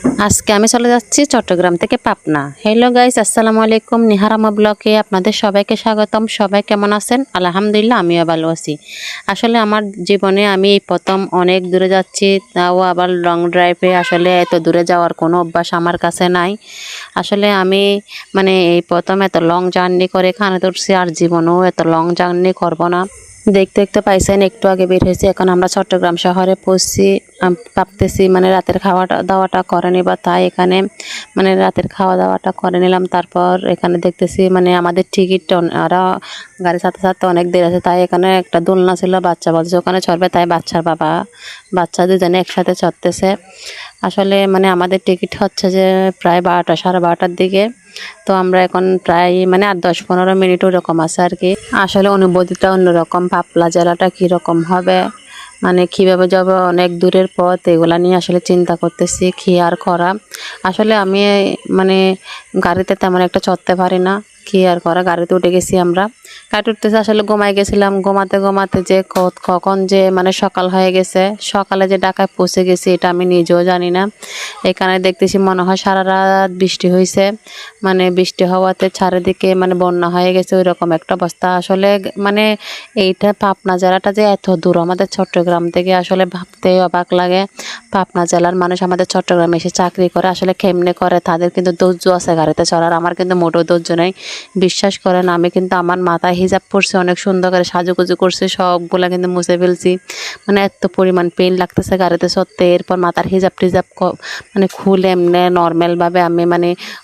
আজকে আমি চলে যাচ্ছি চট্টগ্রাম থেকে পাবনা। হ্যালো গাইস, আসসালামু আলাইকুম। নিহারামা ব্লগে আপনাদের সবাইকে স্বাগতম। সবাই কেমন আছেন? আলহামদুলিল্লাহ, আমিও ভালো আছি। আসলে আমার জীবনে আমি এই প্রথম অনেক দূরে যাচ্ছি, তাও আবার লং ড্রাইভে। আসলে এত দূরে যাওয়ার কোনো অভ্যাস আমার কাছে নাই। আসলে আমি এই প্রথম এত লং জার্নি করে এখানে তুলছি, আর জীবনেও এত লং জার্নি করব না। দেখতে দেখতে পাইছেন একটু আগে বের হয়েছি, এখন আমরা চট্টগ্রাম শহরে পৌঁছছি। ভাবতেছি রাতের খাওয়া দাওয়াটা করে নিবা, তাই এখানে রাতের খাওয়া দাওয়াটা করে নিলাম। তারপর এখানে দেখতেছি আমাদের টিকিট ওরা গাড়ির সাথে সাথে অনেক দেরি আছে, তাই এখানে একটা দোলনা ছিল, বাচ্চা বলছে ওখানে চড়বে, তাই বাচ্চার বাবা বাচ্চা দুজনে একসাথে চড়তেছে। আসলে আমাদের টিকিট হচ্ছে যে প্রায় 12টা, সাড়ে 12টার দিকে। তো আমরা এখন প্রায় 8-10-15 মিনিট ওরকম আছে আর কি। আসলে অনুভূতিটা অন্যরকম। পাবনা জেলাটা কীরকম হবে, কীভাবে যাবো, অনেক দূরের পথ, এগুলা নিয়ে আসলে চিন্তা করতেছি কি আর করা। আসলে আমি গাড়িতে তেমন একটা চড়তে পারি না, কি আর করা। গাড়িতে উঠে গেছি আমরা। গাড়ি উঠতেছে, আসলে ঘুমাই গেছিলাম। ঘুমাতে ঘুমাতে যে কখন যে সকাল হয়ে গেছে, সকালে যে ঢাকায় পৌঁছে গেছি এটা আমি নিজেও জানি না। এখানে দেখতেছি মনে হয় সারা রাত বৃষ্টি হয়েছে। বৃষ্টি হওয়াতে চারিদিকে বন্যা হয়ে গেছে, ওই রকম একটা অবস্থা। আসলে এইটা পাবনা জেলাটা যে এত দূর আমাদের চট্টগ্রাম থেকে, আসলে ভাবতেই অবাক লাগে। পাবনা জেলার মানুষ আমাদের চট্টগ্রামে এসে চাকরি করে, আসলে কেমনে করে, তাদের কিন্তু ধৈর্য আছে গাড়িতে চড়ার। আমার কিন্তু মোটেও ধৈর্য নেই। বিশ্বাস করেন, আমি কিন্তু আমার মাথায় হিজাব পরছি, অনেক সুন্দর করে সাজুগুজু করছি, সবগুলা কিন্তু মুছে ফেলছি। এত পরিমাণ পেইন লাগতেছে গাড়িতে চড়তে। এরপর মাথার হিজাব টিজাব খুলে এমনি নর্মালভাবে আমি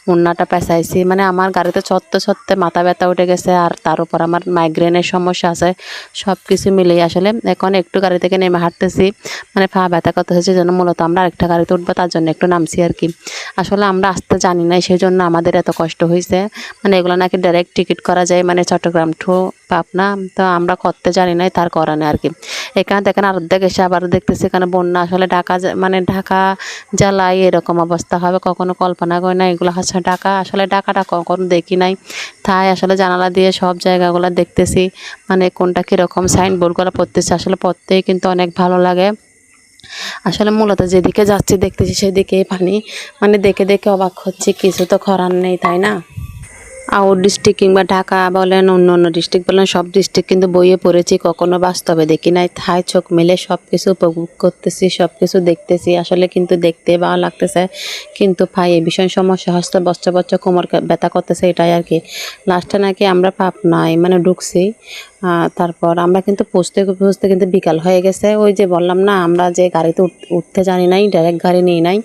ওড়নাটা পেঁচাইছি। আমার গাড়িতে চড়তে চড়তে মাথা ব্যথা উঠে গেছে, আর তার উপর আমার মাইগ্রেনের সমস্যা আছে। সব কিছু মিলিয়ে আসলে এখন একটু গাড়ি থেকে নেমে হাঁটতেছি, পা ব্যথা করতে হয়েছে, জন্য মূলত আমরা আরেকটা গাড়িতে উঠবো, তার জন্য একটু নামছি আর কি। আসলে আমরা আসতে জানি না, সেই জন্য আমাদের এত কষ্ট হয়েছে। এগুলো নাকি ডাইরেক্ট টিকিট করা যায় চট্টগ্রাম টু পাবনা, তো আমরা করতে জানি না, তার করানে আর কি। এখানে দেখেন অর্ধেক এসে আবার দেখতেছি এখানে বন্যা। আসলে ঢাকা ঢাকা জেলায় এরকম অবস্থা হবে কখনো কল্পনা করি না। এগুলো হচ্ছে ঢাকা। আসলে ঢাকাটা কখনো দেখি নাই, তাই আসলে জানালা দিয়ে সব জায়গাগুলো দেখতেছি, কোনটা কীরকম সাইনবোর্ডগুলো পড়তেছি। আসলে পড়তেই কিন্তু অনেক ভালো লাগে। আসলে মূলত যেদিকে যাচ্ছি দেখতেছি সেদিকেই পানি, দেখে দেখে অবাক হচ্ছে, কিছু তো করার নেই, তাই না? আউট ডিস্ট্রিক্ট কিংবা ঢাকা বলেন, অন্য অন্য ডিস্ট্রিক্ট বলেন, সব ডিস্ট্রিক্ট কিন্তু বইয়ে পড়েছি, কখনো বাস্তবে দেখি নাই। তাই চোখ মেলে সব কিছু উপভোগ করতেছি, সব কিছু দেখতেছি। আসলে কিন্তু দেখতে ভালো লাগতেছে, কিন্তু পায়ে ভীষণ সমস্যা হচ্ছে, বচ্চা বচ্চা কোমর ব্যথা করতেছে, এটাই আর কি। লাস্টে নাকি আমরা পাবনায় ঢুকছি। তারপর আমরা কিন্তু পৌঁছতে পৌঁছতে কিন্তু বিকাল হয়ে গেছে। ওই যে বললাম না, আমরা যে গাড়িতে উঠতে জানি নাই, ডাইরেক্ট গাড়ি নিই নাই।